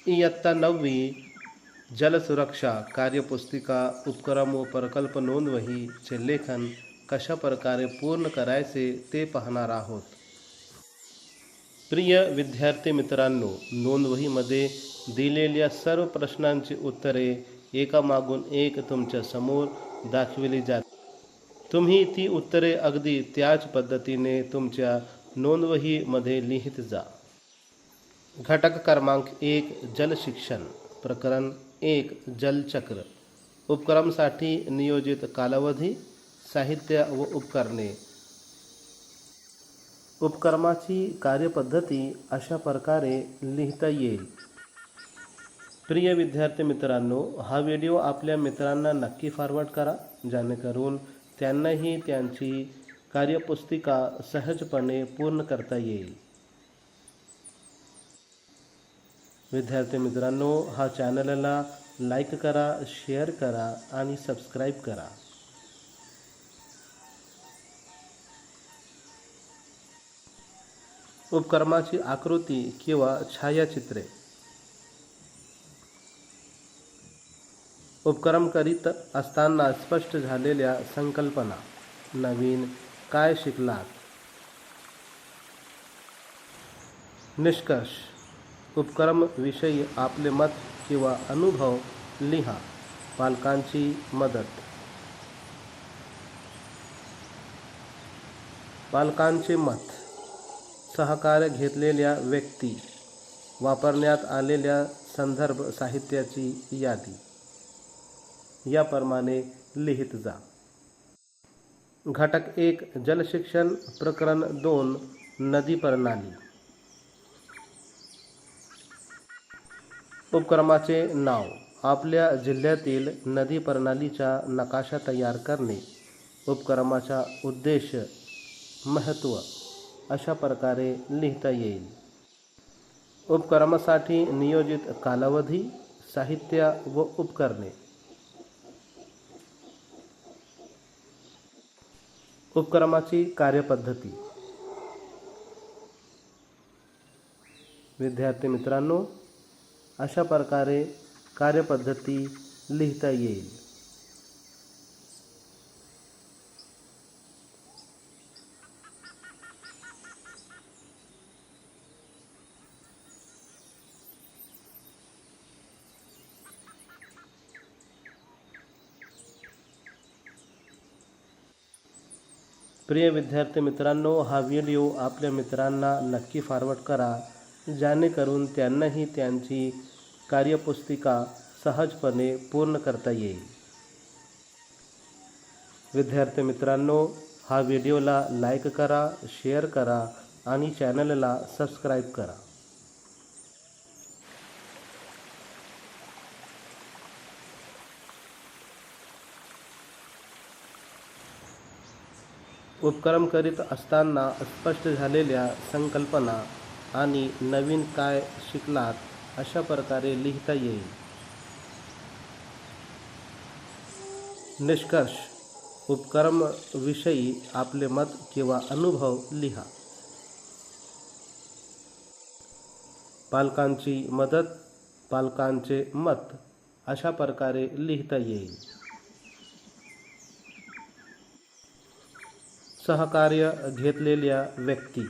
इयत्ता 9वी जलसुरक्षा कार्यपुस्तिका उपक्रम व प्रकल्प नोंदवहीचे लेखन कशा प्रकारे पूर्ण करायचे ते पाहणार आहोत. प्रिय विद्यार्थी मित्रांनो, नोंदवहीमध्ये दिलेल्या सर्व प्रश्नांची उत्तरे एकामागून एक तुमच्या समोर दाखविली जातात. तुम्ही ती उत्तरे अगदी त्याच पद्धतीने तुमच्या नोंदवहीमध्ये लिहित जा. घटक क्रमांक 1 जलशिक्षण प्रकरण 1 जलचक्र. उपक्रमासाठी नियोजित कालावधी, साहित्य व उपकरणे. उपक्रमाची कार्यपद्धती अशा प्रकारे लिहिता येईल. प्रिय विद्यार्थी मित्रांनो, हा व्हिडिओ आपल्या मित्रांना नक्की फॉरवर्ड करा, जेणेकरून त्यांनाही त्यांची कार्यपुस्तिका सहजपणे पूर्ण करता येईल. विद्यार्थी मित्रांनो, हा चॅनलला लाईक करा, शेअर करा आणि सबस्क्राईब करा. उपक्रमाची आकृती किंवा छायाचित्रे. उपक्रम करीत असताना स्पष्ट झालेल्या संकल्पना. नवीन काय शिकलात? निष्कर्ष. उपक्रम विषयी आपले मत किंवा अनुभव लिहा. पालकांची मदत. पालकांचे मत. सहकार्य घेतलेल्या व्यक्ती. वापरण्यात आलेल्या संदर्भ साहित्याची यादी. याप्रमाणे लिहित जा. घटक 1 जलशिक्षण प्रकरण 2 नदी प्रणाली. उपक्रमाचे नाव. आपल्या जिल्ह्यातील नदी प्रणालीचा नकाशा तयार करणे. उपक्रमाचा उद्देश, महत्त्व अशा प्रकारे लिहिता येईल. उपक्रमासाठी नियोजित कालावधी, साहित्य व उपकरणे. उपक्रमाची कार्यपद्धती. विद्यार्थी मित्रांनो, अशा प्रकारे कार्यपद्धती लिहिता येईल. प्रिय विद्यार्थी मित्रांनो, हा व्हिडिओ आपल्या मित्रांना नक्की फॉरवर्ड करा, जेणेकरून त्यांनाही त्यांची कार्यपुस्तिका सहजपणे पूर्ण करता येईल. विद्यार्थी मित्रांनो, हा व्हिडिओला लाईक करा, शेअर करा आणि चॅनलला सबस्क्राईब करा. उपक्रम करीत असताना स्पष्ट झालेल्या संकल्पना आणि नवीन काय शिकलात अशा प्रकारे लिहिता येईल. निष्कर्ष. उपक्रम विषयी आपले मत किंवा अनुभव लिहा. पालकांची मदत, पालकांचे मत अशा प्रकारे लिहिता येईल. सहकार्य घेतलेल्या व्यक्ती.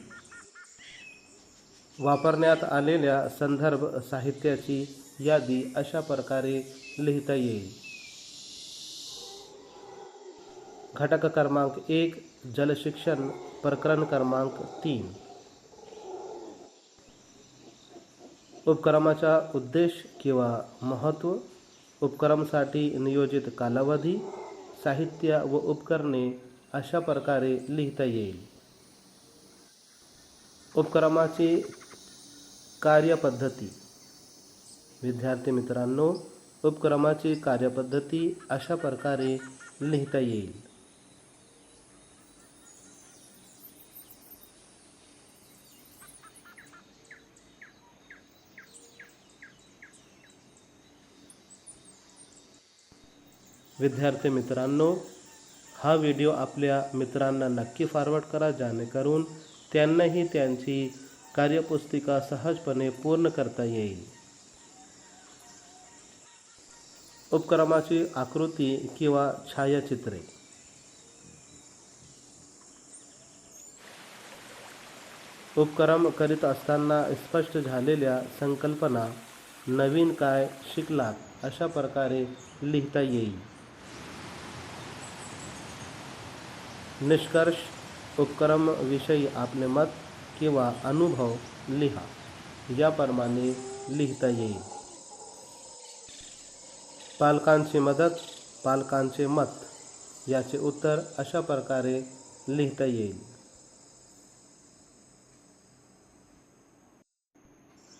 वापरण्यात आलेल्या संदर्भ साहित्याची यादी अशा प्रकारे लिहिता येईल. घटक क्रमांक 1 जलशिक्षण प्रकरण क्रमांक 3. उपक्रमाचा उद्देश किंवा महत्त्व. उपक्रमासाठी नियोजित कालावधी, साहित्य व उपकरणे अशा प्रकारे लिहिता येईल. उपक्रमाची कार्यपद्धती. विद्यार्थी मित्रांनो, उपक्रमाची कार्यपद्धती अशा प्रकारे लिहिता येईल. विद्यार्थी मित्रांनो, हा व्हिडिओ आपल्या मित्रांना नक्की फॉरवर्ड करा, जेणेकरून त्यांनाही त्यांची कार्यपुस्तिका सहजपणे पूर्ण करता येईल. उपक्रमाची आकृती किंवा छायाचित्रे. उपक्रम करीत असताना स्पष्ट झालेल्या संकल्पना, नवीन काय शिकलात अशा प्रकारे लिहिता येईल. निष्कर्ष, उपक्रम विषयी आपले मत किंवा अनुभव लिहा. याप्रमाणे लिहिता येईल. पालकांची मदत, पालकांचे मत याचे उत्तर अशा प्रकारे लिहिता येईल.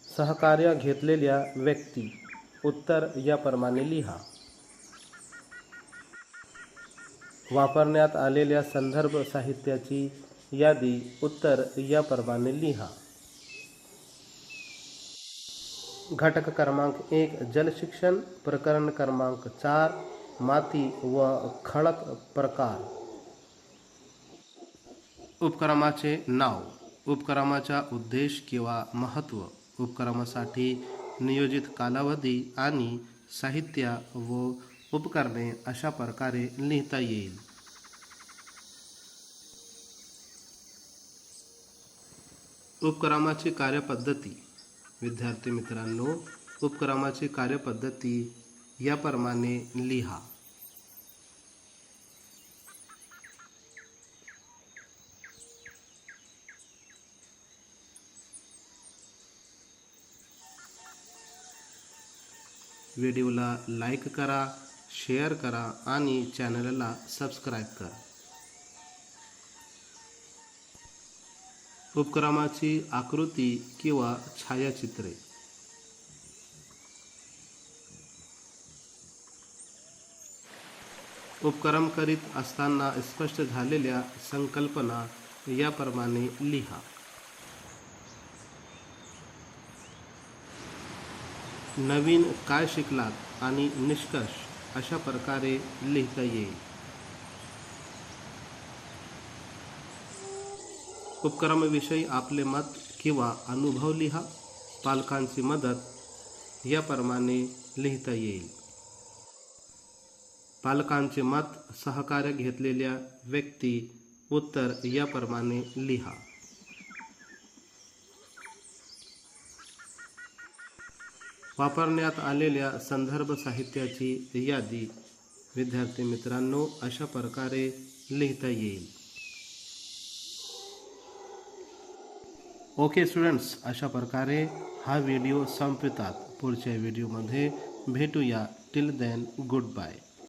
सहकार्य घेतलेल्या व्यक्ती, उत्तर याप्रमाणे लिहा. वापरण्यात आलेल्या संदर्भ साहित्याची यादी, उत्तर याप्रमाणे लिहा. घटक क्रमांक 1 जलशिक्षण, प्रकरण क्रमांक 4 माती व खडक प्रकार. उपक्रमाचे नाव, उपक्रमाचा उद्देश किंवा महत्त्व, उपक्रमासाठी नियोजित कालावधी आणि साहित्य व उपकरणे अशा प्रकारे लिहिता येईल. उपक्रमाची कार्यपद्धती. विद्यार्थी मित्रांनो, उपक्रमाची कार्यपद्धती याप्रमाणे लिहा. व्हिडिओला लाईक करा, शेअर करा आणि चॅनलला सबस्क्राईब करा. उपक्रमाची आकृती किंवा छायाचित्रे. उपक्रम करीत असताना स्पष्ट झालेल्या संकल्पना याप्रमाणे लिहा. नवीन काय शिकलात आणि निष्कर्ष अशा प्रकारे लिहिता येईल. उपक्रमाविषयी आपले मत किंवा अनुभव लिहा. पालकांची मदत याप्रमाणे लिहिता येईल. पालकांचे मत, सहकार्य घेतलेल्या व्यक्ती, उत्तर याप्रमाणे लिहा. वापरण्यात आलेल्या संदर्भ साहित्याची यादी, विद्यार्थी मित्रांनो, अशा प्रकारे लिहिता येईल. ओके स्टुडंट्स, अशा प्रकारे हा व्हिडिओ संपवितात. पुढच्या व्हिडिओमध्ये भेटूया. Till then, good bye.